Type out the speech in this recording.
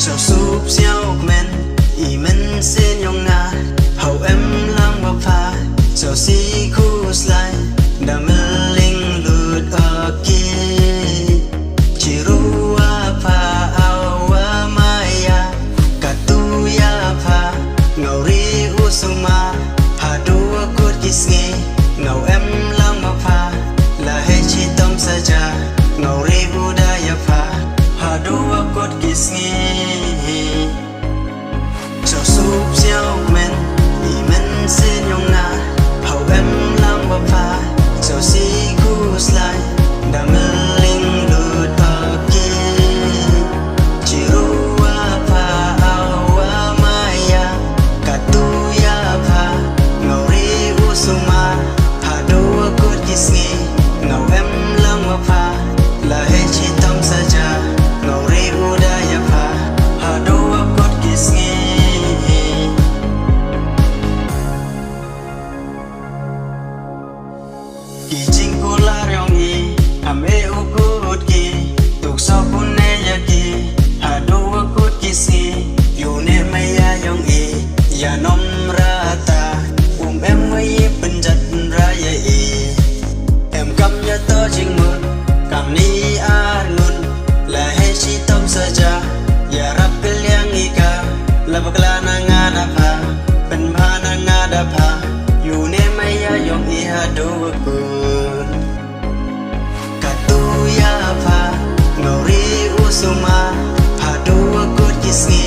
Sao súp xiao men y men xin yong na hậu em lang bập pha sao si khu slide đam linh lụt ở kia chỉ ru a pha ao a maya cả tu ya pha ngầu ri usuma hà đua cốt kisngi ngầu em lang bập pha là hay chỉ tâm saja ngầu ri budaya pha hà đua cốt kisngi sao súp xiao men y men xin yong na hậu em lang bập pha sao si khu slide đam linh lụt ở kia chỉ ru a pha ao a maya cả tu ya pha ngầu ri usuma hà đua cốt kisngi ngầu em lang bập pha là hay chỉ tâm saja ngầu ri budaya pha hà đua cốt kisngi kỳ chính cô la rong y ham e u cốt kỳ tục sau pun ne ya kỳ hà đua cốt kisngi yêu ne maya yong y ya nom rata em mới bên chặt ra vậy em cầm ya to chính mượn cầm ni a nun là hay chỉ tâm saja ya rap kaliang ika la bakla na nga na pha ben pha na nga da pha yu ne maya yong i ha do kun ka tu ya pha ngori usuma ha do kut kisngi